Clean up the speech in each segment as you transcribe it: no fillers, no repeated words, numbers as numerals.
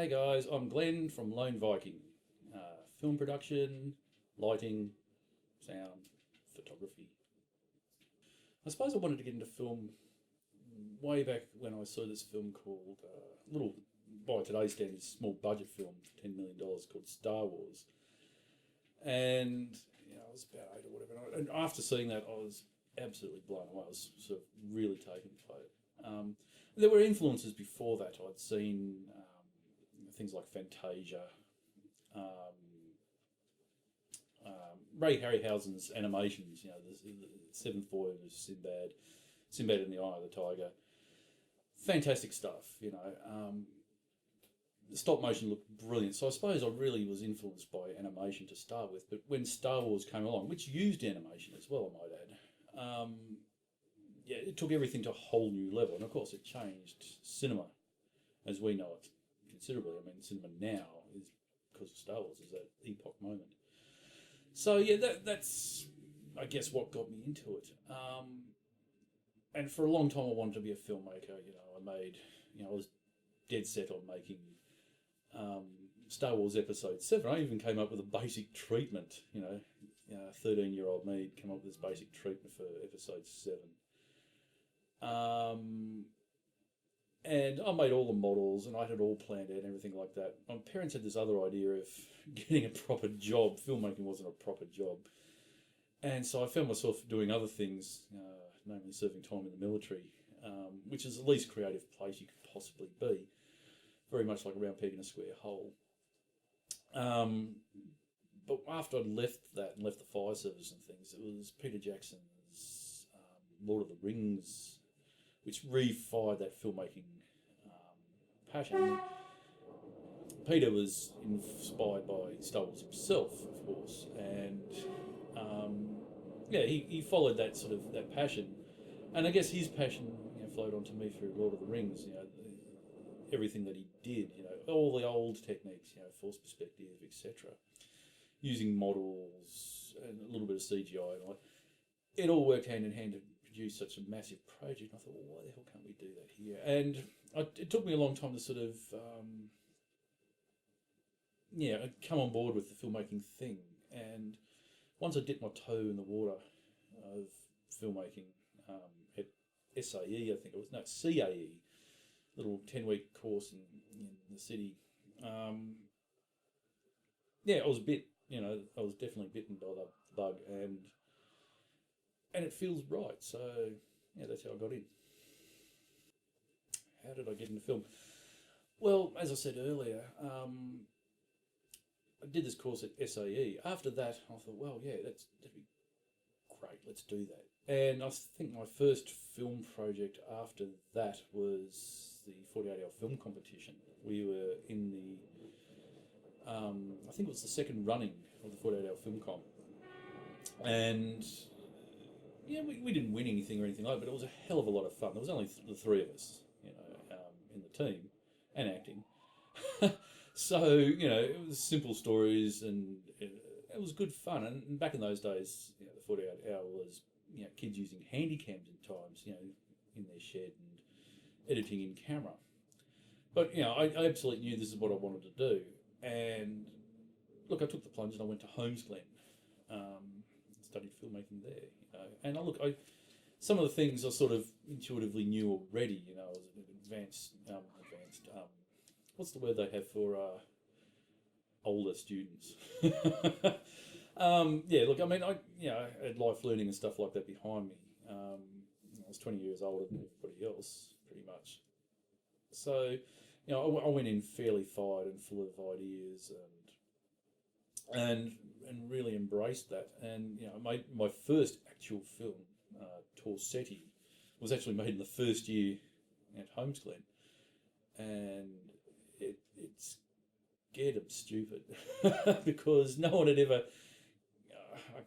Hey guys, I'm Glenn from Lone Viking. Film production, lighting, sound, photography. I suppose I wanted to get into film way back when I saw this film called, little, by today's standards, small budget film, $10 million, called Star Wars. And I was about 8 or whatever. And after seeing that, I was absolutely blown away. I was sort of really taken by it. There were influences before that. I'd seen things like Fantasia, Ray Harryhausen's animations, the Seventh Voyage of Sinbad, Sinbad and the Eye of the Tiger. Fantastic stuff, The stop motion looked brilliant. So I suppose I really was influenced by animation to start with. But when Star Wars came along, which used animation as well, I might add, it took everything to a whole new level. And of course, it changed cinema as we know it considerably. I mean, cinema now is, because of Star Wars, is that epoch moment. So yeah, that's I guess what got me into it. And for a long time, I wanted to be a filmmaker. I was dead set on making Star Wars Episode 7. I even came up with a basic treatment. 13-year-old me came up with this basic treatment for Episode 7. And I made all the models and I had it all planned out and everything like that. My parents had this other idea of getting a proper job. Filmmaking wasn't a proper job. And so I found myself doing other things, namely serving time in the military, which is the least creative place you could possibly be. Very much like a round peg in a square hole. But after I'd left that and left the fire service and things, it was Peter Jackson's Lord of the Rings, which re-fired that filmmaking passion. Peter was inspired by Star Wars himself, of course, and he followed that sort of that passion, and I guess his passion flowed onto me through Lord of the Rings. Everything that he did, all the old techniques, force perspective, etc., using models and a little bit of CGI, and it all worked hand in hand to produce such a massive project. And I thought, well, why the hell can't we do that here? And it took me a long time to sort of, come on board with the filmmaking thing. And once I dipped my toe in the water of filmmaking at SAE, I think it was, no, CAE, little 10-week course in the city. I was bit, I was definitely bitten by the bug, and it feels right. So, that's how I got in. How did I get into film? Well, as I said earlier, I did this course at SAE. After that, I thought, well, that'd be great, let's do that. And I think my first film project after that was the 48-hour film competition. We were in the, I think it was the second running of the 48-hour film comp. And we didn't win anything or anything like that, but it was a hell of a lot of fun. There was only the three of us, in the team, and acting. So, it was simple stories, and it was good fun. And back in those days, the 48 hour was, kids using handy cams at times, in their shed and editing in camera. But, I absolutely knew this is what I wanted to do. And look, I took the plunge and I went to Glen, studied filmmaking there. And some of the things I sort of intuitively knew already. I was an advanced. What's the word they have for older students? I had life learning and stuff like that behind me. I was 20 years older than everybody else, pretty much. So, I went in fairly fired and full of ideas and really embraced that. And my first actual film, Torsetti, was actually made in the first year at Glen, and it scared them stupid because no one had ever,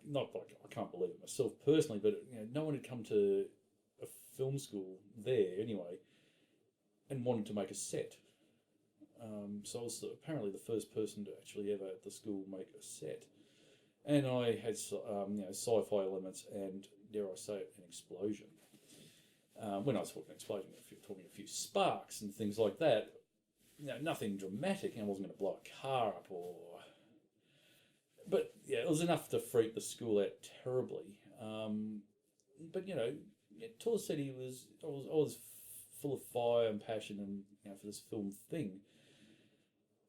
not like I can't believe it myself personally, but no one had come to a film school there anyway and wanted to make a set. So I was apparently the first person to actually ever at the school make a set. And I had sci-fi elements and, dare I say it, an explosion. When I was talking explosion, if you're talking a few sparks and things like that, nothing dramatic. I wasn't going to blow a car up but yeah, it was enough to freak the school out terribly. But Tor said I was full of fire and passion, and for this film thing,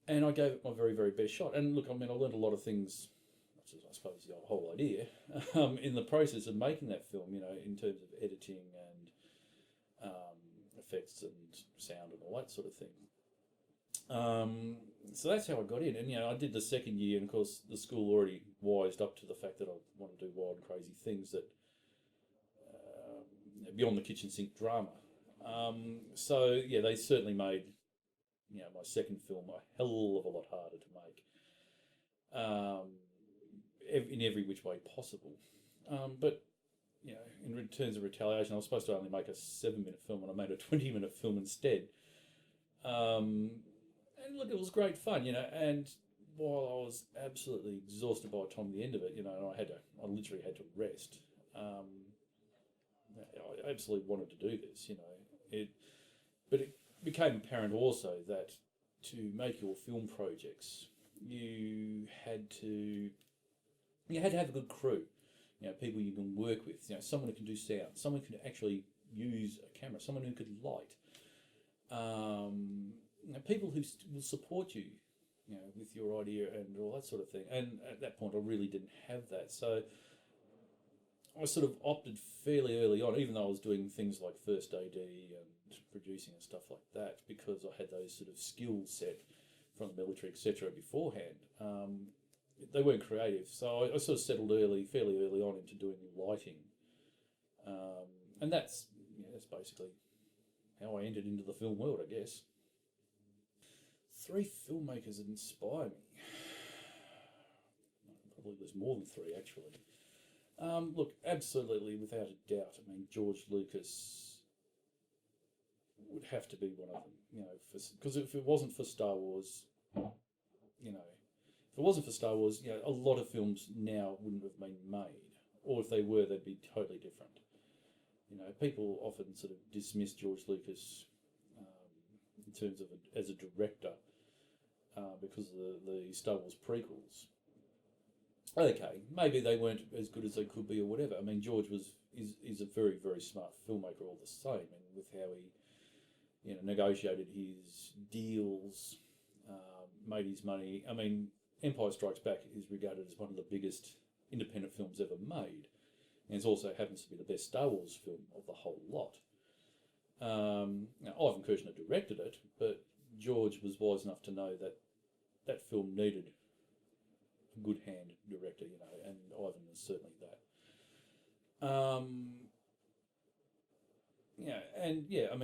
and I gave it my very, very best shot. And look, I learned a lot of things. I suppose the whole idea in the process of making that film. In terms of editing and effects and sound and all that sort of thing. So that's how I got in, and I did the second year, and of course the school already wised up to the fact that I want to do wild and crazy things that beyond the kitchen sink drama. So yeah, they certainly made my second film a hell of a lot harder to make, in every which way possible. But in terms of retaliation, I was supposed to only make a 7-minute film, and I made a 20-minute film instead. And look, it was great fun, and while I was absolutely exhausted by the time the end of it, I literally had to rest. I absolutely wanted to do this, but it became apparent also that to make your film projects, you had to have a good crew, people you can work with, someone who can do sound, someone who can actually use a camera, someone who could light. People who will support you, with your idea and all that sort of thing. And at that point, I really didn't have that. So I sort of opted fairly early on, even though I was doing things like first AD and producing and stuff like that, because I had those sort of skills set from the military, etc. beforehand. They weren't creative, so I sort of settled fairly early on into doing lighting. And that's basically how I entered into the film world, I guess. 3 filmmakers that inspire me. Probably there's more than 3, actually. Look, absolutely, without a doubt. George Lucas would have to be one of them. Because if it wasn't for Star Wars, a lot of films now wouldn't have been made, or if they were, they'd be totally different. People often sort of dismiss George Lucas in terms of as a director because of the Star Wars prequels. Okay, maybe they weren't as good as they could be or whatever. George is a very, very smart filmmaker all the same, and with how he negotiated his deals, made his money. Empire Strikes Back is regarded as one of the biggest independent films ever made, and it also happens to be the best Star Wars film of the whole lot. Now, Ivan Kershner directed it, but George was wise enough to know that that film needed a good hand director, and Ivan was certainly that.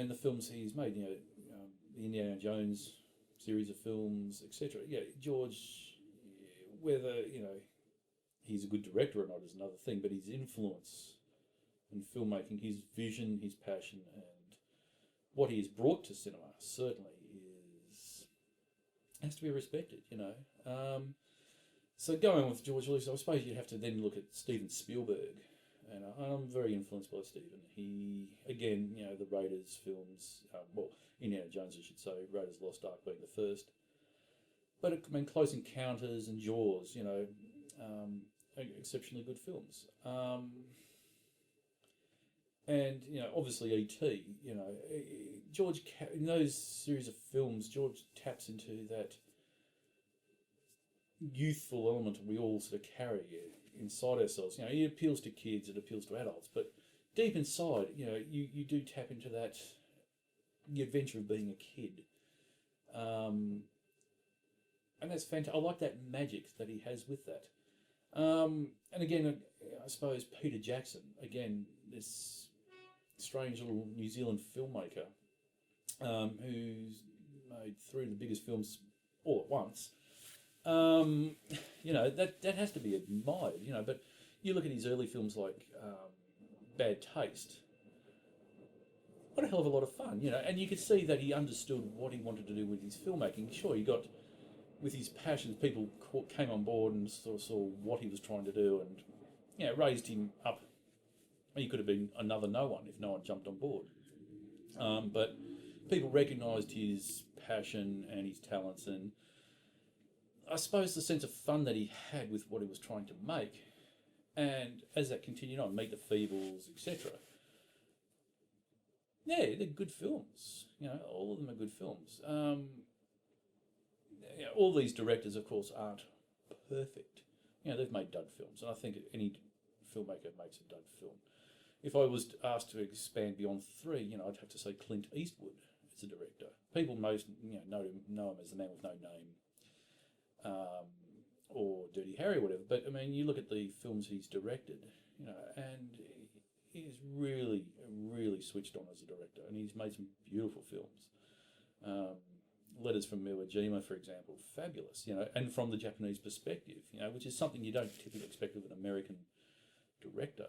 The films he's made, the Indiana Jones series of films, etc. Yeah, George, whether, he's a good director or not is another thing, but his influence in filmmaking, his vision, his passion, and what he has brought to cinema certainly has to be respected, So going with George Lucas, I suppose you'd have to then look at Steven Spielberg, and I'm very influenced by Steven. He, again, the Raiders films, Indiana Jones, I should say, Raiders Lost Ark being the first, but Close Encounters and Jaws, exceptionally good films. And, obviously E.T., George, in those series of films, George taps into that youthful element we all sort of carry inside ourselves. It appeals to kids, it appeals to adults, but deep inside, you do tap into that, the adventure of being a kid. And that's fantastic. I like that magic that he has with that. And again, I suppose Peter Jackson, again, this strange little New Zealand filmmaker who's made 3 of the biggest films all at once. That has to be admired, but you look at his early films like Bad Taste, what a hell of a lot of fun, and you could see that he understood what he wanted to do with his filmmaking. Sure, he got, with his passions, people came on board and sort of saw what he was trying to do and, raised him up. He could have been another no one if no one jumped on board. But people recognised his passion and his talents, and I suppose the sense of fun that he had with what he was trying to make. And as that continued on, Meet the Feebles, etc. Yeah, they're good films. All of them are good films. All these directors, of course, aren't perfect. They've made dud films, and I think any filmmaker makes a dud film. If I was asked to expand beyond three, I'd have to say Clint Eastwood as a director. People most know him as the man with no name, or Dirty Harry, or whatever. But I mean, you look at the films he's directed, and he's really, really switched on as a director, and he's made some beautiful films. Letters from Iwo Jima, for example, fabulous, and from the Japanese perspective, which is something you don't typically expect of an American director.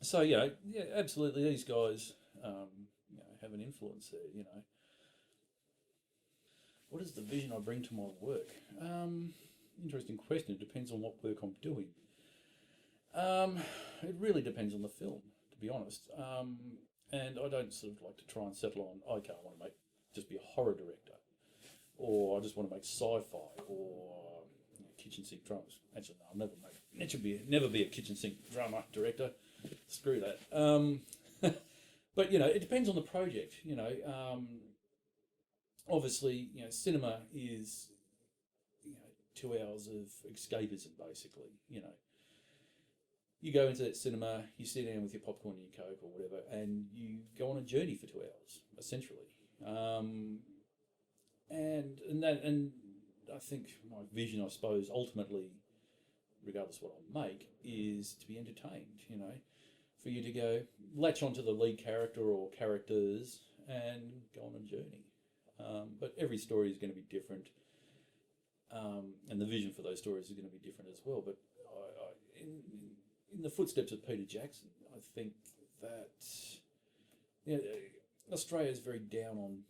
So yeah, absolutely, these guys, have an influence there. What is the vision I bring to my work? Interesting question. It depends on what work I'm doing. It really depends on the film, to be honest. And I don't sort of like to try and settle on, okay, I want to just be a horror director, or I just want to make sci-fi, or kitchen sink dramas. Actually, no, I'll never be a kitchen sink drama director. Screw that. But it depends on the project. Obviously, cinema is 2 hours of escapism, basically. You go into that cinema, you sit down with your popcorn and your Coke or whatever, and you go on a journey for 2 hours, essentially. And I think my vision, I suppose, ultimately, regardless of what I make, is to be entertained. For you to go latch onto the lead character or characters and go on a journey. But every story is going to be different, and the vision for those stories is going to be different as well. But in the footsteps of Peter Jackson, I think that Australia is very down on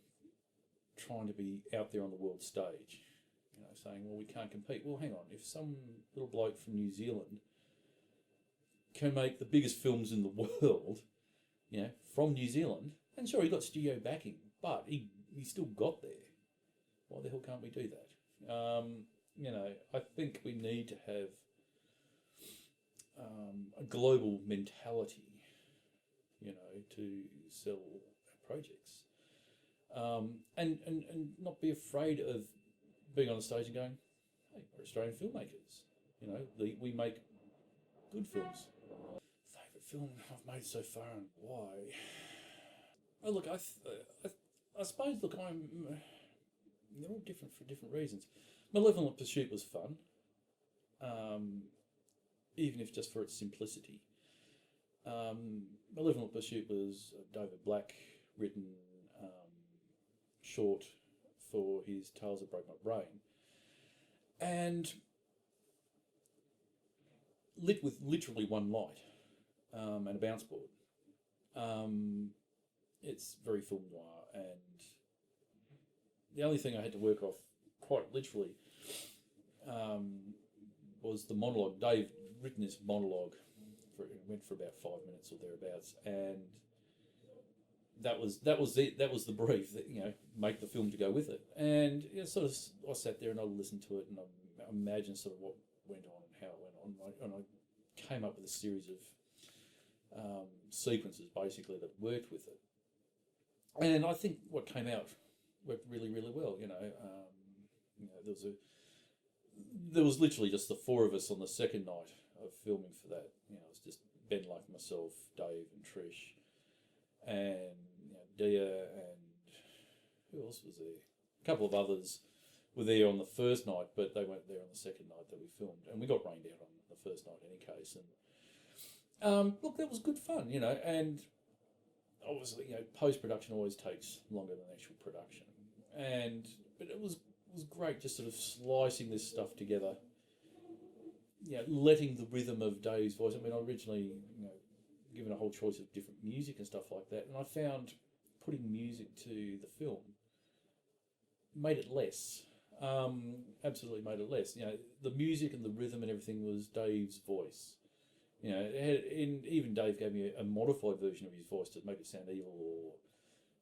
trying to be out there on the world stage. Saying, well, we can't compete. Well, hang on. If some little bloke from New Zealand can make the biggest films in the world, from New Zealand, and sure, he got studio backing, but he still got there. Why the hell can't we do that? I think we need to have a global mentality, to sell our projects, and not be afraid of being on the stage and going, hey, we're Australian filmmakers. We make good films. Favourite film I've made so far, and why? Oh, look, I suppose, look, they're all different for different reasons. Malevolent Pursuit was fun, even if just for its simplicity. Malevolent Pursuit was a David Black written short for his Tales That Broke My Brain, and lit with literally one light and a bounce board. It's very film noir, and the only thing I had to work off quite literally was the monologue. Dave written this monologue, it went for about 5 minutes or thereabouts, and that was the brief, that make the film to go with it. And sort of I sat there and I listened to it, and I imagined sort of what went on and how it went on, and I came up with a series of sequences basically that worked with it. And I think what came out worked really, really well. There was literally just the four of us on the second night of filming for that. It was just Ben Luck, myself, Dave, and Trish, and Dia, and who else was there? A couple of others were there on the first night, but they weren't there on the second night that we filmed, and we got rained out on the first night in any case. And look, that was good fun, and obviously, post-production always takes longer than actual production, but it was great just sort of slicing this stuff together, letting the rhythm of Dave's voice. I mean, I originally, given a whole choice of different music and stuff like that, and I found putting music to the film made it less. Absolutely made it less. The music and the rhythm and everything was Dave's voice. Even Dave gave me a modified version of his voice to make it sound evil or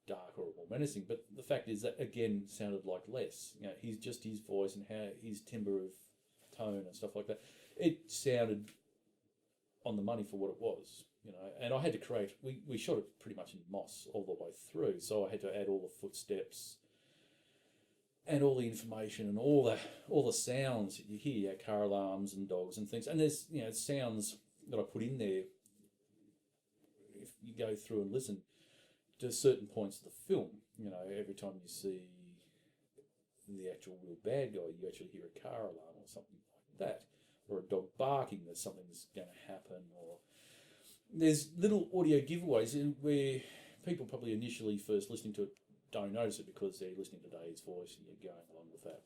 darker or more menacing. But the fact is that again sounded like less. You know, he's just his voice and how his timbre of tone and stuff like that. It sounded on the money for what it was. You know, and I had to create. We shot it pretty much in moss all the way through, so I had to add all the footsteps and all the information and all the sounds that you hear, car alarms and dogs and things. And there's sounds that I put in there. If you go through and listen to certain points of the film, you know, every time you see the actual real bad guy, you actually hear a car alarm or something like that, or a dog barking that something's going to happen, or there's little audio giveaways where people probably initially first listening to it don't notice it because they're listening to Dave's voice and you're going along with that.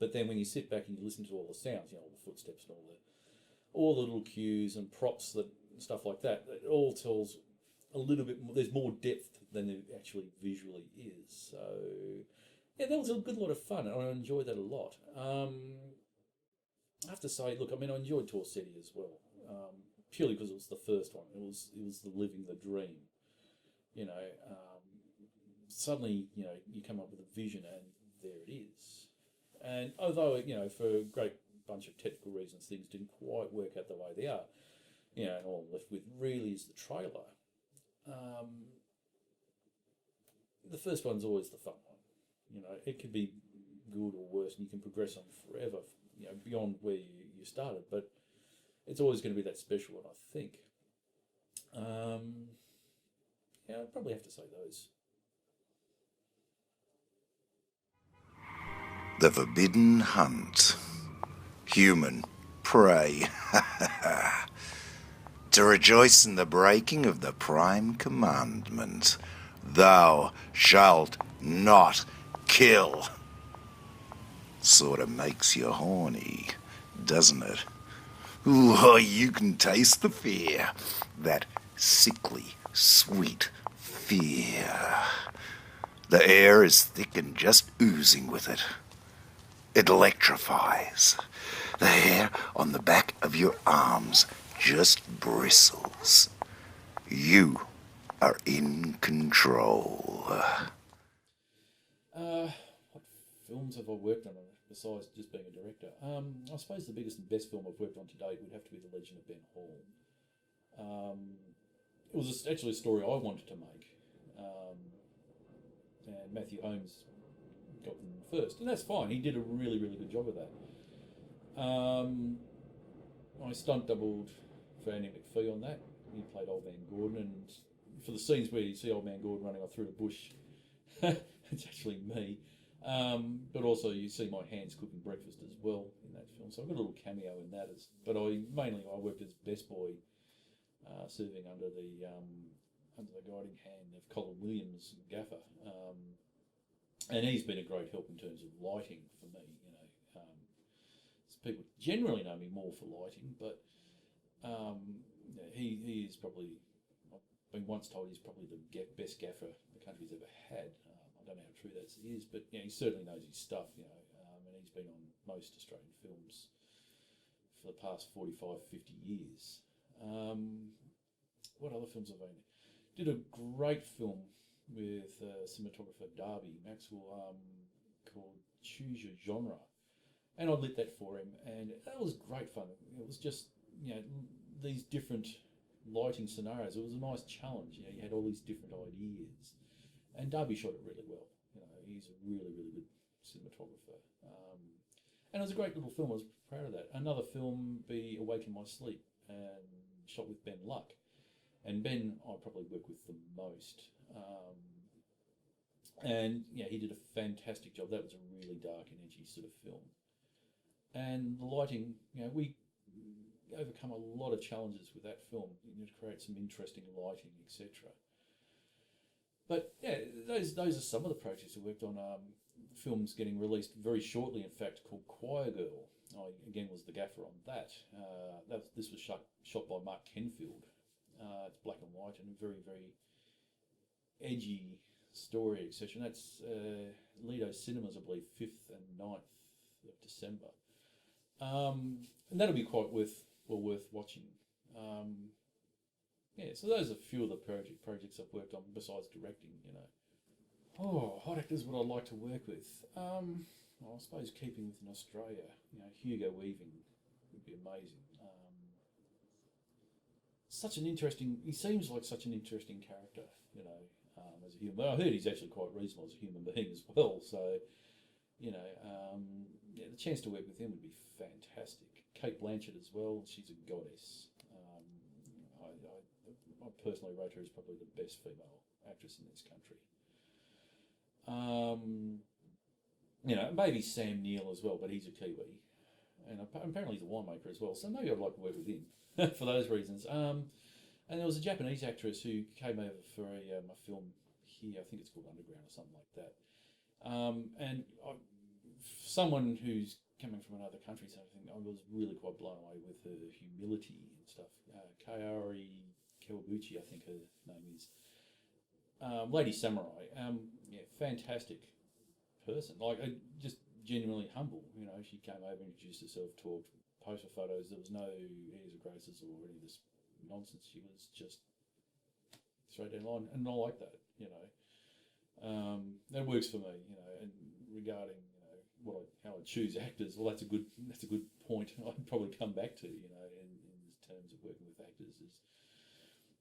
But then when you sit back and you listen to all the sounds, you know, all the footsteps and all the little cues and props that stuff like that, it all tells a little bit more. There's more depth than there actually visually is. So yeah, that was a good lot of fun, and I enjoyed that a lot. I have to say, look, I mean, I enjoyed Tor City as well, purely because it was the first one. It was the living the dream, you know. Suddenly, you know, you come up with a vision, and there it is. And although, you know, for a great bunch of technical reasons, things didn't quite work out the way they are, you know, and all I'm left with really is the trailer. The first one's always the fun one. You know, it can be good or worse, and you can progress on forever, you know, beyond where you started. But it's always going to be that special one, I think. Yeah, I'd probably have to say those. The Forbidden Hunt. Human prey. To rejoice in the breaking of the prime commandment. Thou shalt not kill. Sort of makes you horny, doesn't it? Ooh, you can taste the fear. That sickly, sweet fear. The air is thick and just oozing with it. It electrifies. The hair on the back of your arms just bristles. You are in control. What films have I worked on besides just being a director? I suppose the biggest and best film I've worked on to date would have to be The Legend of Ben Hall. It was actually a story I wanted to make, and Matthew Holmes got them first, and that's fine. He did a really, really good job of that. I stunt doubled for Andy McPhee on that. He played Old Man Gordon, and for the scenes where you see Old Man Gordon running off through the bush, it's actually me. But also you see my hands cooking breakfast as well in that film. So I've got a little cameo in that. But I worked as best boy, serving under the guiding hand of Colin Williams, gaffer. And he's been a great help in terms of lighting for me. You know, people generally know me more for lighting, but he is probably. I've been once told he's probably the best gaffer the country's ever had. I don't know how true that is, but you know, he certainly knows his stuff. You know, and he's been on most Australian films for the past 45, 50 years. What other films have I been? Did a great film with cinematographer Darby Maxwell called Choose Your Genre, and I lit that for him, and that was great fun. It was just, you know, these different lighting scenarios. It was a nice challenge. You know, you had all these different ideas, and Darby shot it really well. You know, he's a really, really good cinematographer, and it was a great little film. I was proud of that. Another film be Awake in My Sleep, and shot with Ben Luck. And Ben, I probably work with the most. And yeah, he did a fantastic job. That was a really dark and edgy sort of film. And the lighting, you know, we overcome a lot of challenges with that film. You need to create some interesting lighting, etc. But yeah, those are some of the projects I worked on. Films getting released very shortly, in fact, called Choir Girl. I again was the gaffer on that. This was shot by Mark Kenfield. It's black and white and a very, very edgy story, etc. And that's Lido Cinemas, I believe, 5th and 9th of December. And that'll be quite worth watching. yeah, so those are a few of the projects I've worked on besides directing, you know. Oh, hot actors would I like to work with? Well, I suppose keeping within Australia, you know, Hugo Weaving would be amazing. Such an interesting, he seems like such an interesting character, you know, as a human. Well, I heard he's actually quite reasonable as a human being as well, so, you know, yeah, the chance to work with him would be fantastic. Kate Blanchett as well, she's a goddess. I personally rate her as probably the best female actress in this country. You know, maybe Sam Neill as well, but he's a Kiwi, and apparently he's a winemaker as well. So maybe I'd like to work with him for those reasons. And there was a Japanese actress who came over for a film here. I think it's called Underground or something like that. And someone who's coming from another country, so I was really quite blown away with her humility and stuff. Kaori Kawaguchi, I think her name is. Lady Samurai, yeah, fantastic person. Like, just genuinely humble. You know, she came over, introduced herself, talked, posted photos. There was no airs or graces or any of this nonsense. She was just straight down the line, and I like that. You know, that works for me. You know, and regarding how I choose actors, well, that's a good point. I'd probably come back to, you know, in terms of working with actors is,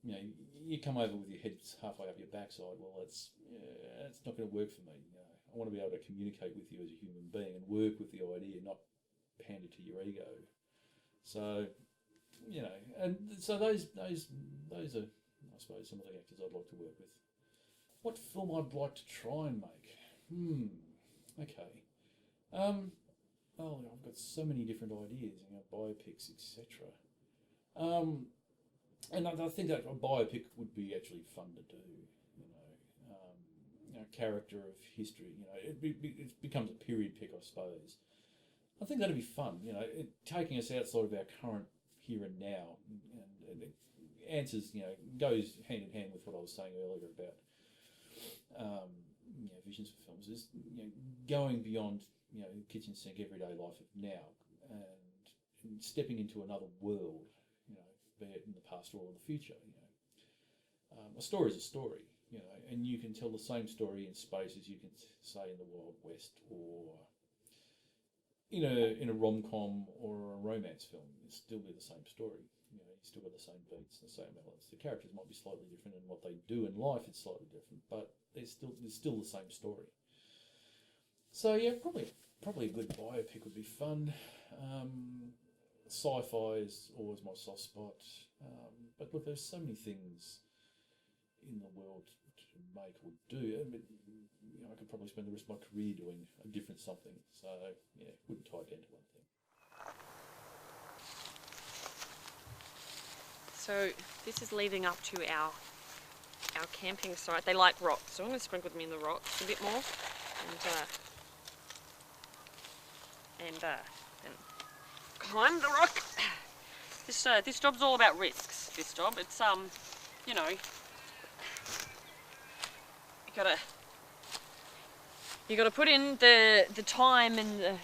you know, you come over with your head halfway up your backside. Well, it's not going to work for me. You know, I want to be able to communicate with you as a human being and work with the idea, not pander to your ego. So, you know, and so those are, I suppose, some of the actors I'd like to work with. What film I'd like to try and make? Okay. Oh, I've got so many different ideas, you know, biopics, etc. And I think that a biopic would be actually fun to do. You know, character of history. You know, it becomes a period pick, I suppose. I think that'd be fun. You know, taking us outside of our current here and now, and it answers. You know, goes hand in hand with what I was saying earlier about you know, visions for films. Is, you know, going beyond, you know, kitchen sink everyday life of now and stepping into another world. You know, be it in the past or the future. You know, a story is a story. You know, and you can tell the same story in space as you can say in the Wild West or in a rom-com or a romance film. It'll still be the same story. You know, you still got the same beats, the same elements. The characters might be slightly different, and what they do in life is slightly different, but there's still the same story. So yeah, probably a good biopic would be fun. Sci-fi is always my soft spot. But look, there's so many things in the world to make or do. I mean, you know, I could probably spend the rest of my career doing a different something. So yeah, wouldn't tie it down to one thing. So this is leading up to our camping site. They like rocks, so I'm going to sprinkle them in the rocks a bit more, and climb the rock. This job's all about risks. This job, it's you know, you gotta put in the time and the.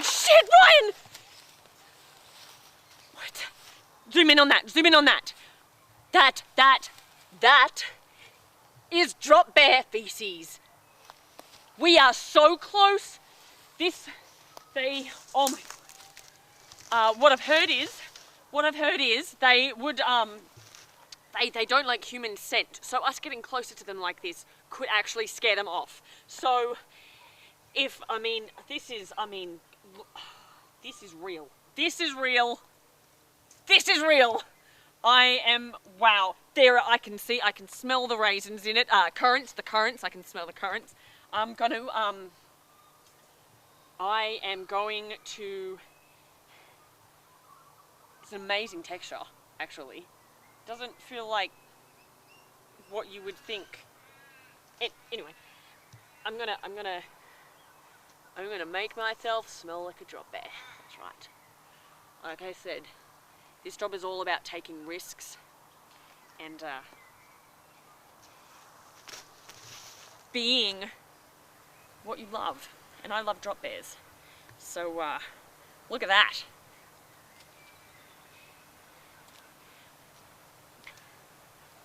Shit, Ryan! What? Zoom in on that. Zoom in on that. That is drop bear feces. We are so close. Oh my God. What I've heard is they would, they don't like human scent. So us getting closer to them like this could actually scare them off. So this is real. This is real. Wow. There, I can smell the raisins in it. The currants, I can smell the currants. I am going to, it's an amazing texture, actually. Doesn't feel like what you would think. Anyway, I'm gonna make myself smell like a drop bear. That's right. Like I said, this job is all about taking risks and being what you love. And I love drop bears. So look at that.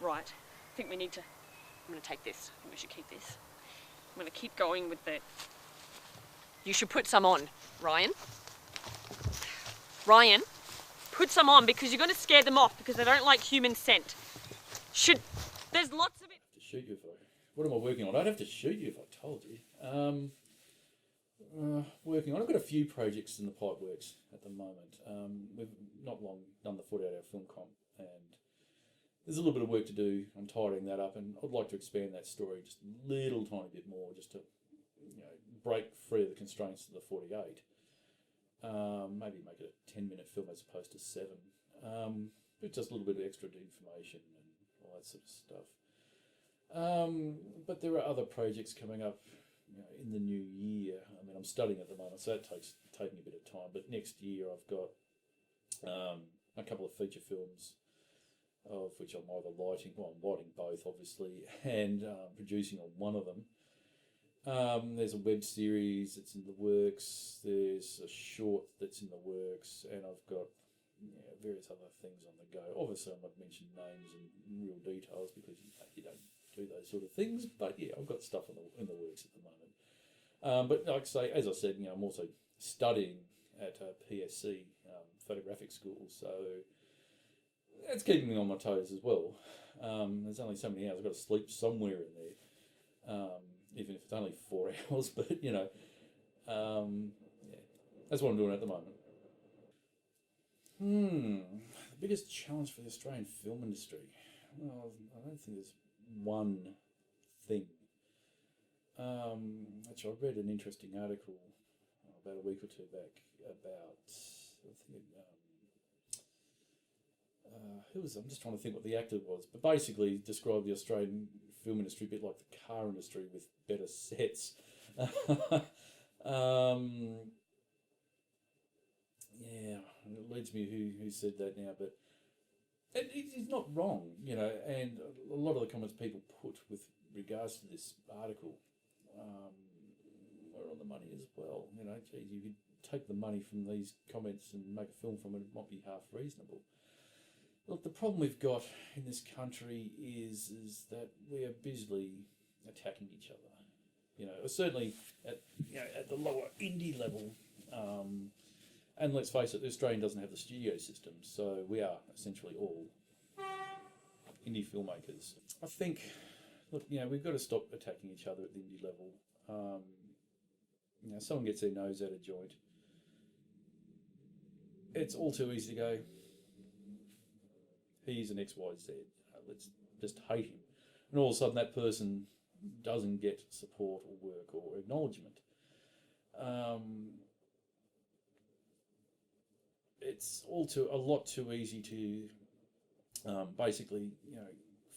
right. I think we need to... I'm going to take this. I think we should keep this. I'm going to keep going with the... You should put some on, Ryan. Ryan, put some on because you're going to scare them off because they don't like human scent. There's lots of it. To shoot you if I... What am I working on? I'd have to shoot you if I told you. Working on... I've got a few projects in the pipe works at the moment. We've not long done the 48-hour film comp, and there's a little bit of work to do on tidying that up, and I'd like to expand that story just a little tiny bit more, just to break free of the constraints of the 48. Maybe make it a 10-minute film as opposed to 7. But just a little bit of extra information and all that sort of stuff. But there are other projects coming up in the new year. I mean, I'm studying at the moment, so that taking a bit of time. But next year I've got a couple of feature films, of which I'm either lighting both, obviously, and producing on one of them. There's a web series that's in the works. There's a short that's in the works, and I've got various other things on the go. Obviously, I'm not mentioning names and real details because you don't do those sort of things. But yeah, I've got stuff in the works at the moment. But like I say, as I said, I'm also studying at PSC, photographic school, so that's keeping me on my toes as well. There's only so many hours. I've got to sleep somewhere in there. Even if it's only 4 hours, but that's what I'm doing at the moment. The biggest challenge for the Australian film industry? Well, I don't think there's one thing. Actually, I read an interesting article about a week or two back about, who was it? I'm just trying to think what the actor was, but basically described the Australian film industry a bit like the car industry with better sets. It leads me who said that now, but he's not wrong, and a lot of the comments people put with regards to this article are on the money as well. Geez, you could take the money from these comments and make a film from it, it might be half reasonable. Look, the problem we've got in this country is that we are busily attacking each other. Certainly at the lower indie level. And let's face it, Australia doesn't have the studio system, so we are essentially all indie filmmakers. I think, look, we've got to stop attacking each other at the indie level. Someone gets their nose out of joint. It's all too easy to go, he's an XYZ, let's just hate him. And all of a sudden that person doesn't get support or work or acknowledgement. It's a lot too easy to basically,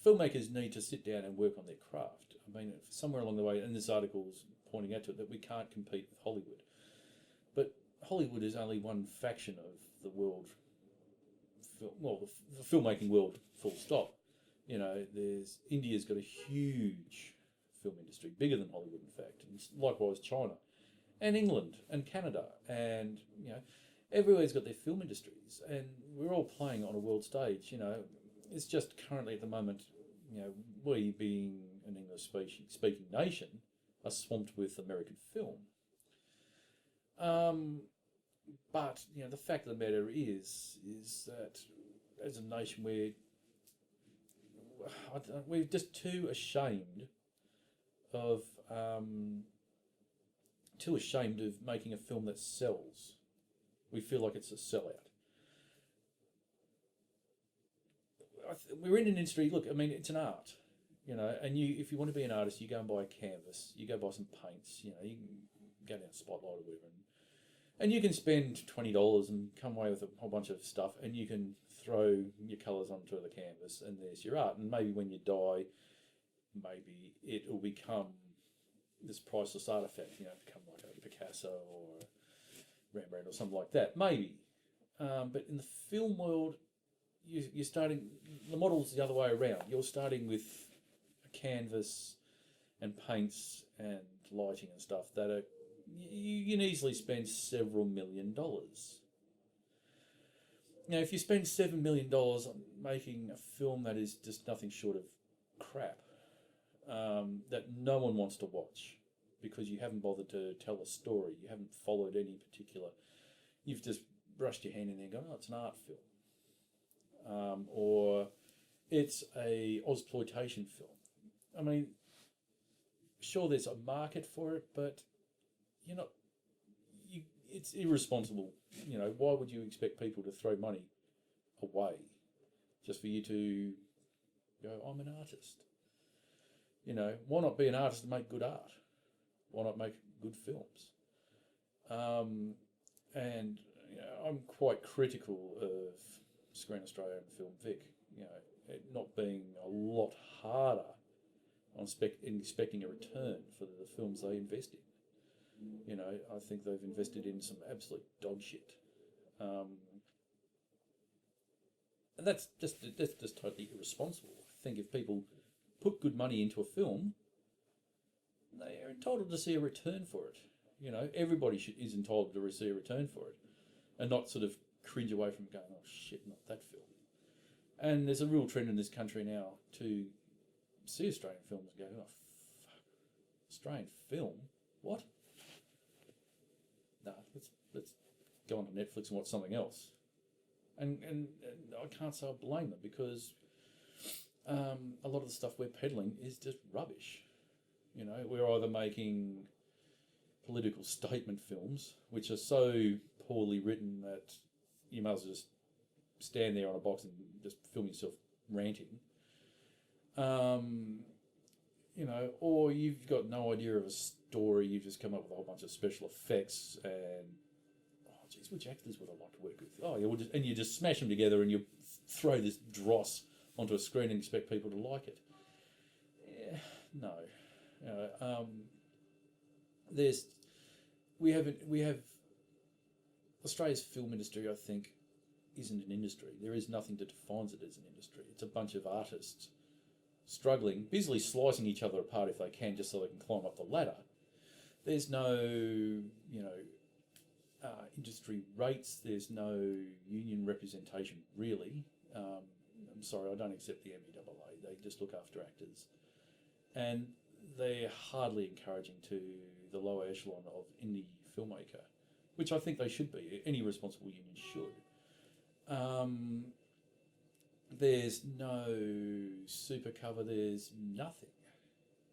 filmmakers need to sit down and work on their craft. I mean, somewhere along the way, and this article is pointing out to it, that we can't compete with Hollywood. But Hollywood is only one faction of the world, the filmmaking world, full stop. India's got a huge film industry, bigger than Hollywood, in fact, and likewise China, and England, and Canada, and, everywhere's got their film industries, and we're all playing on a world stage. It's just currently at the moment, we being an English-speaking nation are swamped with American film. But the fact of the matter is that as a nation we're just too ashamed of making a film that sells. We feel like it's a sellout. We're in an industry, look, I mean, it's an art, and if you want to be an artist, you go and buy a canvas, you go buy some paints, you can go down Spotlight or whatever, and you can spend $20 and come away with a whole bunch of stuff, and you can throw your colours onto the canvas, and there's your art. And maybe when you die, maybe it will become this priceless artifact, become like a Picasso or Rembrandt or something like that, maybe. But in the film world, you're starting, the model's the other way around. You're starting with a canvas and paints and lighting and stuff that are, you can easily spend several $1 million. if you spend $7 million on making a film that is just nothing short of crap, that no one wants to watch because you haven't bothered to tell a story, you haven't followed any particular, you've just brushed your hand in there and gone, oh, it's an art film. Or it's a Ozploitation film. I mean, sure, there's a market for it, but it's irresponsible. Why would you expect people to throw money away just for you to go, I'm an artist? Why not be an artist and make good art? Why not make good films? And I'm quite critical of Screen Australia and Film Vic, it not being a lot harder on expecting a return for the films they invest in. I think they've invested in some absolute dog shit. And that's just totally irresponsible. I think if people put good money into a film, they are entitled to see a return for it. Everybody is entitled to see a return for it, and not sort of cringe away from going, oh shit, not that film. And there's a real trend in this country now to see Australian films and go, oh fuck, Australian film? What? No, let's go onto Netflix and watch something else. And I can't say I blame them, because a lot of the stuff we're peddling is just rubbish. We're either making political statement films, which are so poorly written that you might as well just stand there on a box and just film yourself ranting. Or you've got no idea of a story, you've just come up with a whole bunch of special effects and, oh geez, which actors would I like to work with? Oh, yeah, and you just smash them together and you throw this dross onto a screen and expect people to like it. Yeah, no. We have Australia's film industry, I think, isn't an industry. There is nothing that defines it as an industry. It's a bunch of artists struggling, busily slicing each other apart if they can, just so they can climb up the ladder. There's no, industry rates. There's no union representation, really. I'm sorry, I don't accept the MBAA. They just look after actors. And they're hardly encouraging to the lower echelon of indie filmmaker, which I think they should be. Any responsible union should. There's no super cover, there's nothing.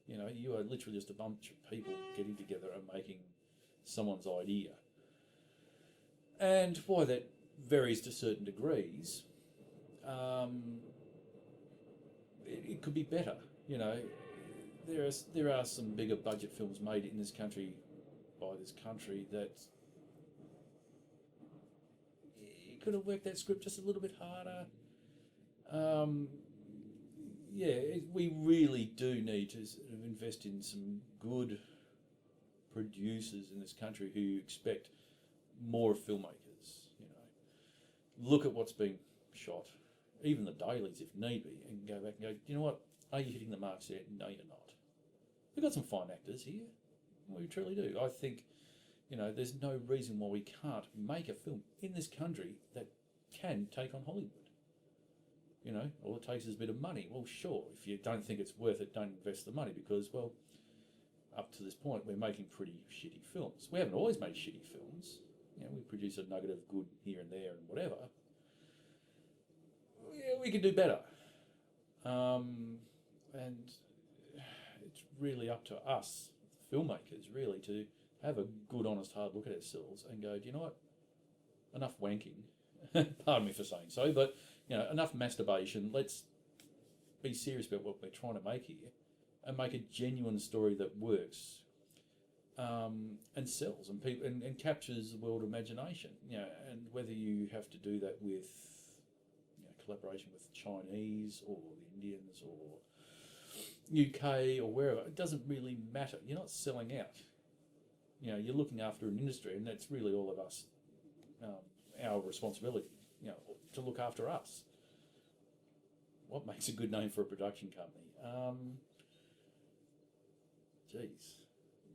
You are literally just a bunch of people getting together and making someone's idea. And why that varies to certain degrees, it could be better. There are some bigger budget films made in this country by this country that you could have worked that script just a little bit harder. We really do need to sort of invest in some good producers in this country who expect more filmmakers. Look at what's being shot, even the dailies if need be, and go back and go, you know what? Are you hitting the marks there? No, you're not. We've got some fine actors here. We truly do. I think, there's no reason why we can't make a film in this country that can take on Hollywood. All it takes is a bit of money. Well, sure, if you don't think it's worth it, don't invest the money, because, well, up to this point, we're making pretty shitty films. We haven't always made shitty films. We produce a nugget of good here and there and whatever. Yeah, we could do better. And it's really up to us, filmmakers, really, to have a good, honest, hard look at ourselves and go, do you know what? Enough wanking. Pardon me for saying so, but, enough masturbation. Let's be serious about what we're trying to make here and make a genuine story that works. And sells and people and captures the world imagination, and whether you have to do that with collaboration with the Chinese or the Indians or UK or wherever, it doesn't really matter. You're not selling out. You're looking after an industry, and that's really all of us, our responsibility. To look after us. What makes a good name for a production company?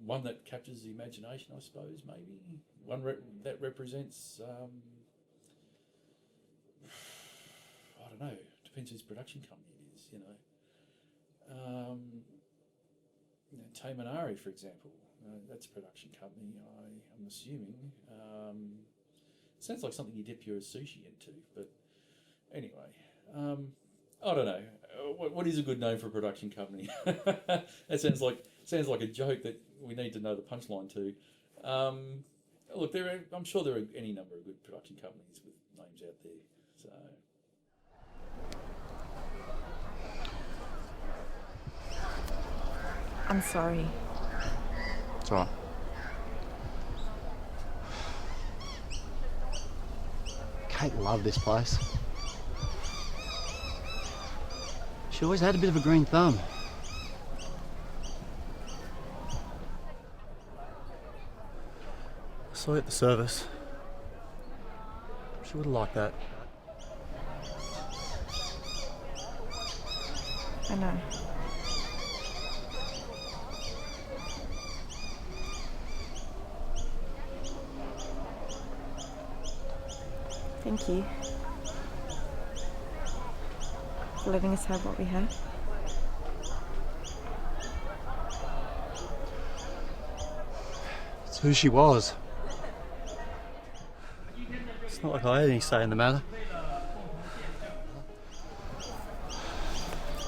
One that captures the imagination, I suppose, maybe. One that represents don't know. Depends whose production company it is. Tamanari, for example, that's a production company. I'm assuming. Sounds like something you dip your sushi into, but anyway, I don't know. What is a good name for a production company? That sounds like a joke that we need to know the punchline to. Look, I'm sure there are any number of good production companies with names out there. So. I'm sorry. It's all right. Kate loved this place. She always had a bit of a green thumb. I saw her at the service. She would have liked that. I know. Thank you for letting us have what we had. It's who she was. It's not like I had any say in the matter.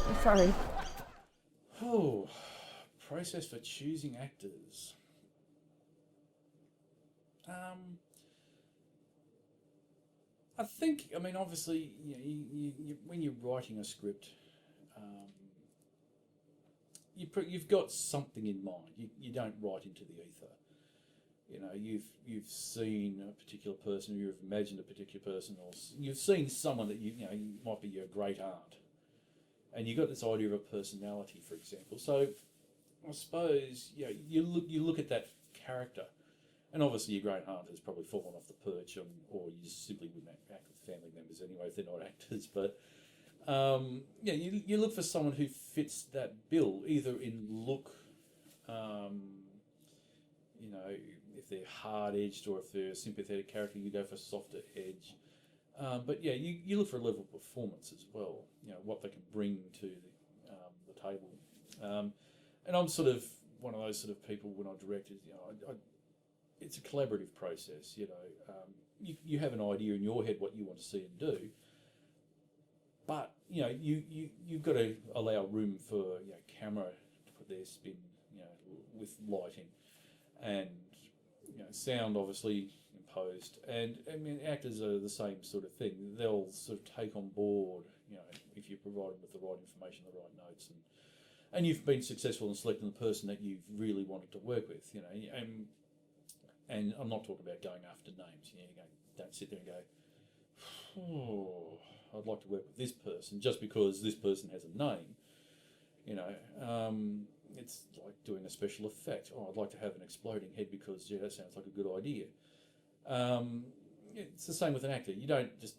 I'm sorry. Oh, process for choosing actors. I think, obviously, you when you're writing a script, you've got something in mind. You don't write into the ether. You've seen a particular person, you've imagined a particular person, or you've seen someone that you might be your great aunt, and you've got this idea of a personality, for example. So, I suppose you look at that character. And obviously your great aunt has probably fallen off the perch, or you just simply wouldn't act with family members anyway if they're not actors. But you look for someone who fits that bill, either in look, if they're hard-edged, or if they're a sympathetic character, you go for softer edge. But you look for a level of performance as well. What they can bring to the table. And I'm sort of one of those sort of people when I direct it. It's a collaborative process, you have an idea in your head what you want to see and do, but you've got to allow room for camera to put their spin, with lighting, and sound obviously imposed, and actors are the same sort of thing. They'll sort of take on board, if you provide them with the right information, the right notes, and you've been successful in selecting the person that you've really wanted to work with, And I'm not talking about going after names. Don't sit there and go, oh, I'd like to work with this person just because this person has a name. It's like doing a special effect. Oh, I'd like to have an exploding head because that sounds like a good idea. It's the same with an actor. You don't just,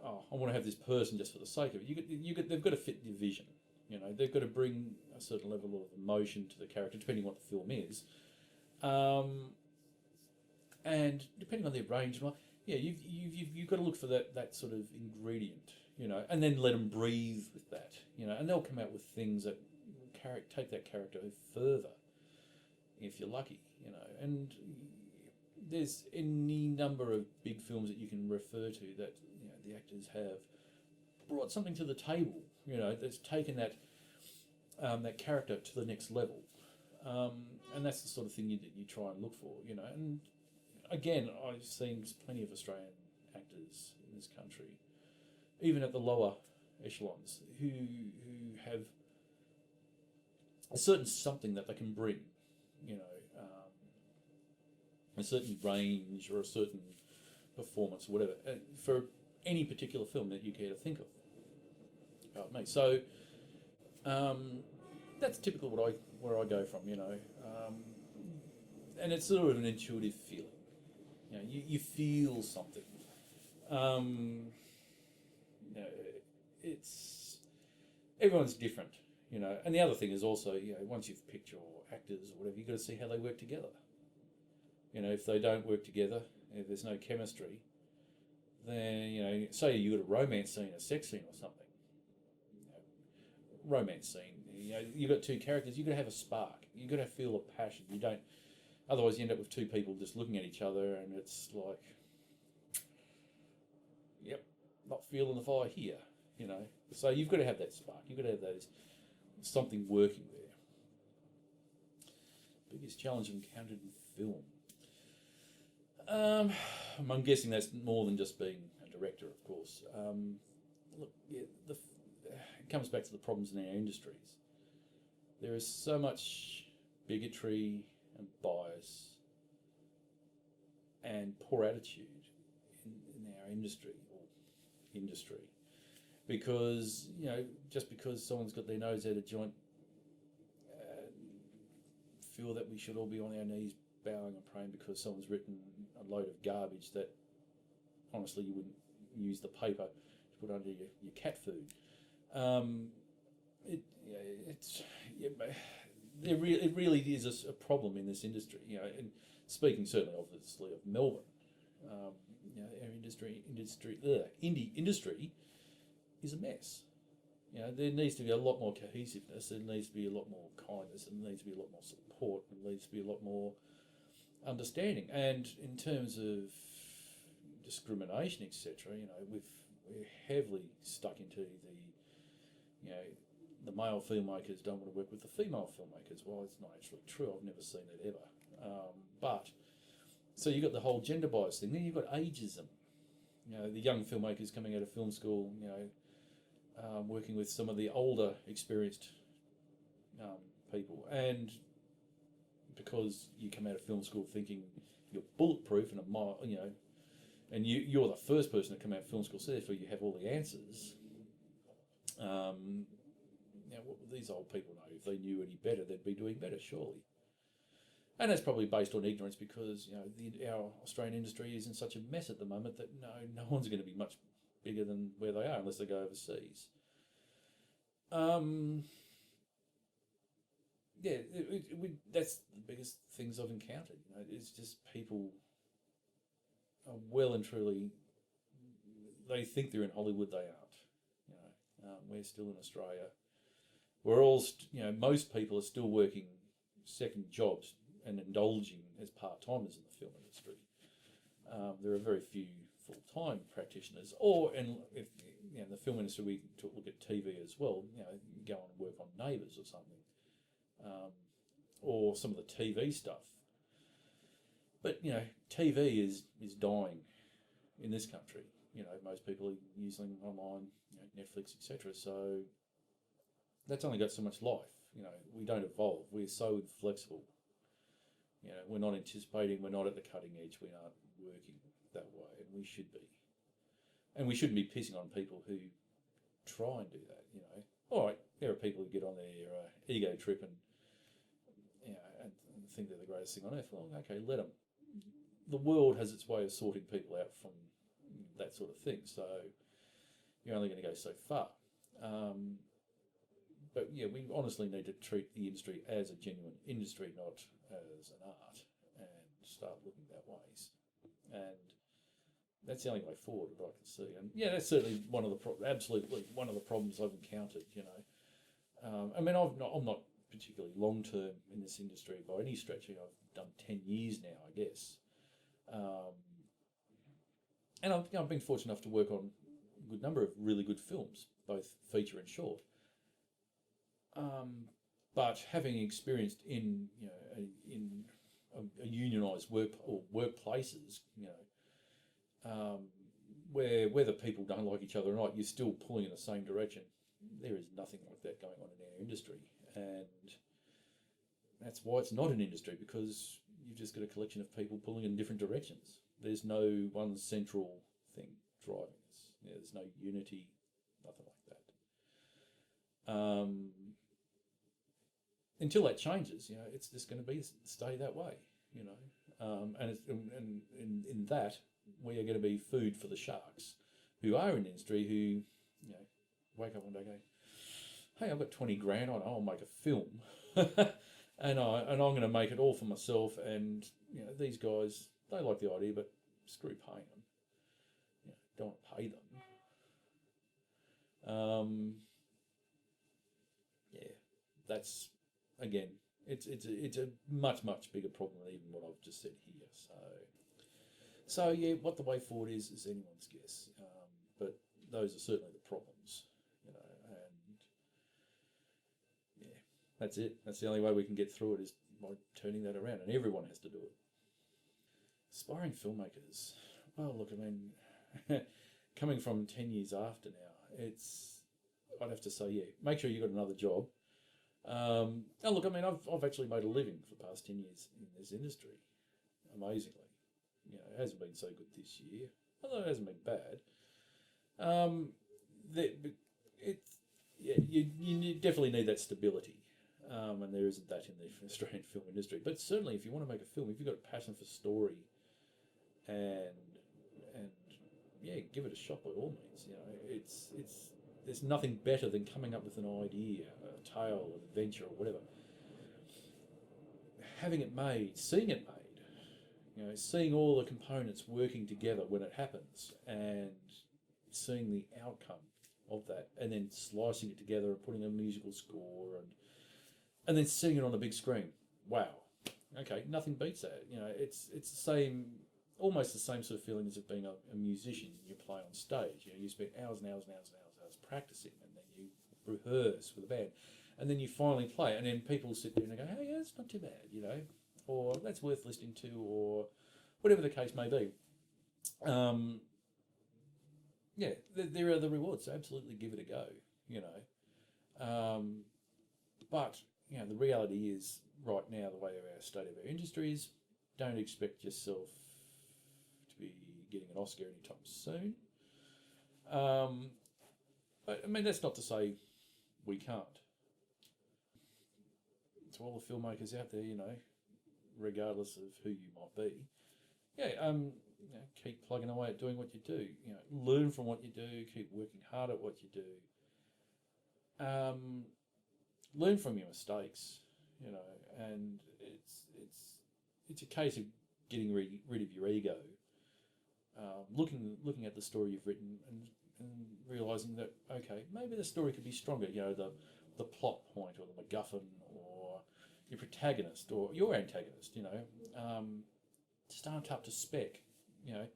I want to have this person just for the sake of it. They've got to fit your vision. They've got to bring a certain level of emotion to the character, depending on what the film is. And depending on their range, you've got to look for that sort of ingredient, and then let them breathe with that, and they'll come out with things that take that character further, if you're lucky, And there's any number of big films that you can refer to that the actors have brought something to the table, that's taken that that character to the next level, and that's the sort of thing that you try and look for, and. Again, I've seen plenty of Australian actors in this country, even at the lower echelons, who have a certain something that they can bring, a certain range or a certain performance or whatever, for any particular film that you care to think of. Pardon me. So that's typical where I go from, and it's sort of an intuitive feeling. You feel something. It's everyone's different, And the other thing is also, once you've picked your actors or whatever, you've got to see how they work together. If they don't work together, if there's no chemistry, then, you know, say you got a romance scene, a sex scene or something. You know, romance scene. You know, you've got two characters. You've got to have a spark. You've got to feel a passion. You don't. Otherwise, you end up with two people just looking at each other, and it's like, yep, not feeling the fire here. You know, so you've got to have that spark. You've got to have those something working there. Biggest challenge encountered in film. I'm guessing that's more than just being a director, of course. Look, yeah, it comes back to the problems in our industries. There is so much bigotry and bias and poor attitude in our industry, because, you know, just because someone's got their nose out of joint, feel that we should all be on our knees bowing and praying because someone's written a load of garbage that honestly you wouldn't use the paper to put under your cat food. It really is a problem in this industry, you know. And speaking certainly obviously of Melbourne, you know, our indie industry is a mess. You know, there needs to be a lot more cohesiveness. There needs to be a lot more kindness. There needs to be a lot more support. There needs to be a lot more understanding. And in terms of discrimination, etc., you know, we're heavily stuck into you know, the male filmmakers don't want to work with the female filmmakers. Well, it's not actually true. I've never seen it ever. But so you've got the whole gender bias thing. Then you've got ageism. You know, the young filmmakers coming out of film school, you know, working with some of the older, experienced people, and because you come out of film school thinking you're bulletproof and you know, and you're the first person to come out of film school, so therefore you have all the answers. You know, what would these old people know? If they knew any better, they'd be doing better, surely. And that's probably based on ignorance, because, you know, our Australian industry is in such a mess at the moment that no one's going to be much bigger than where they are unless they go overseas. Yeah, that's the biggest things I've encountered. You know, it's just people are well and truly, they think they're in Hollywood, they aren't. You know, we're still in Australia. We're all, you know, most people are still working second jobs and indulging as part-timers in the film industry. There are very few full-time practitioners, and if, you know, in the film industry we look at TV as well. You know, you go on and work on Neighbours or something, or some of the TV stuff. But, you know, TV is dying in this country. You know, most people are using online, you know, Netflix, etc. So that's only got so much life. You know, we don't evolve. We're so inflexible. You know, we're not anticipating. We're not at the cutting edge. We aren't working that way, and we should be. And we shouldn't be pissing on people who try and do that. You know, all right, there are people who get on their ego trip and, you know, and think they're the greatest thing on earth. Well, okay, let them. The world has its way of sorting people out from that sort of thing. So you're only going to go so far. But yeah, we honestly need to treat the industry as a genuine industry, not as an art, and start looking that ways. And that's the only way forward that I can see. And yeah, that's certainly one of the absolutely one of the problems I've encountered. You know, I mean, I'm not particularly long term in this industry by any stretch. You know, I've done 10 years now, I guess. And I've been fortunate enough to work on a good number of really good films, both feature and short. But having experienced in, you know, in a unionised work or workplaces, you know, where whether people don't like each other or not, you're still pulling in the same direction. There is nothing like that going on in our industry, and that's why it's not an industry, because you've just got a collection of people pulling in different directions. There's no one central thing driving us. Yeah, there's no unity, nothing like that. Until that changes, you know, it's just going to stay that way, you know. And in that, we are going to be food for the sharks, who are in the industry, who, you know, wake up one day and go, hey, I've got 20 grand on, I'll make a film. and I'm going to make it all for myself, and, you know, these guys, they like the idea, but screw paying them. You know, don't want to pay them. Yeah, that's again, it's a much bigger problem than even what I've just said here. So yeah, what the way forward is anyone's guess. But those are certainly the problems, you know, and yeah, that's it. That's the only way we can get through it is by turning that around, and everyone has to do it. Aspiring filmmakers. Well, look, I mean, coming from 10 years after now, I'd have to say, yeah, make sure you've got another job. And look, I mean, I've actually made a living for the past 10 years in this industry, amazingly. You know, it hasn't been so good this year, although it hasn't been bad. You definitely need that stability, and there isn't that in the Australian film industry. But certainly, if you want to make a film, if you've got a passion for story, and yeah, give it a shot by all means. You know, there's nothing better than coming up with an idea, a tale, an adventure, or whatever. Having it made, seeing it made. You know, seeing all the components working together when it happens, and seeing the outcome of that, and then slicing it together and putting a musical score, and then seeing it on the big screen. Wow. Okay, nothing beats that. You know, it's the same, almost the same sort of feeling as of being a musician. You play on stage. You know, you spend hours and hours and hours and hours practicing, and then you rehearse with a band, and then you finally play, and then people sit there and they go, "Hey, yeah, it's not too bad," you know. Or that's worth listening to, or whatever the case may be. Yeah, there are the rewards. So absolutely give it a go, you know. But, you know, the reality is, right now, the way our state of our industry is, don't expect yourself to be getting an Oscar anytime soon. But, I mean, that's not to say we can't. To all the filmmakers out there, you know, regardless of who you might be, yeah, you know, keep plugging away at doing what you do. You know, learn from what you do. Keep working hard at what you do. Learn from your mistakes. You know, and it's a case of getting rid of your ego. Looking at the story you've written and realizing that, okay, maybe the story could be stronger. You know, the plot point or the MacGuffin or your protagonist or your antagonist, you know, start up to spec, you know,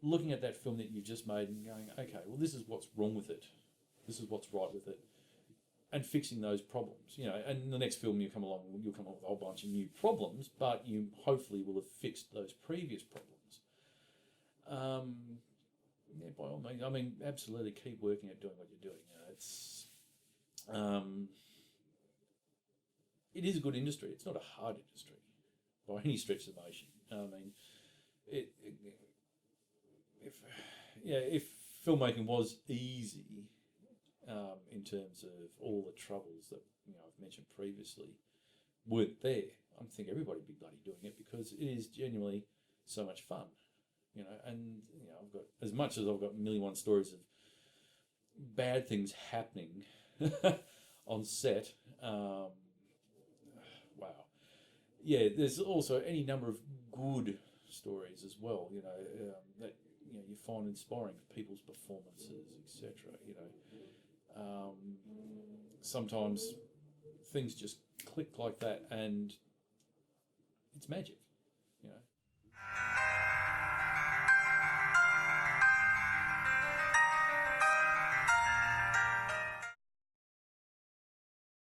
looking at that film that you've just made and going, okay, well, this is what's wrong with it. This is what's right with it. And fixing those problems, you know, and the next film you come along, you'll come up with a whole bunch of new problems, but you hopefully will have fixed those previous problems. Yeah, by all means, I mean, absolutely keep working at doing what you're doing. You know, it is a good industry. It's not a hard industry by any stretch of the motion. I mean, if filmmaking was easy, in terms of all the troubles that, you know, I've mentioned previously, weren't there, I think everybody would be bloody doing it, because it is genuinely so much fun. You know, and you know, I've got, as much as I've got 1,000,001 stories of bad things happening on set. Wow. Yeah, there's also any number of good stories as well. You know, that, you know, you find inspiring, people's performances, etc. You know, sometimes things just click like that, and it's magic. You know.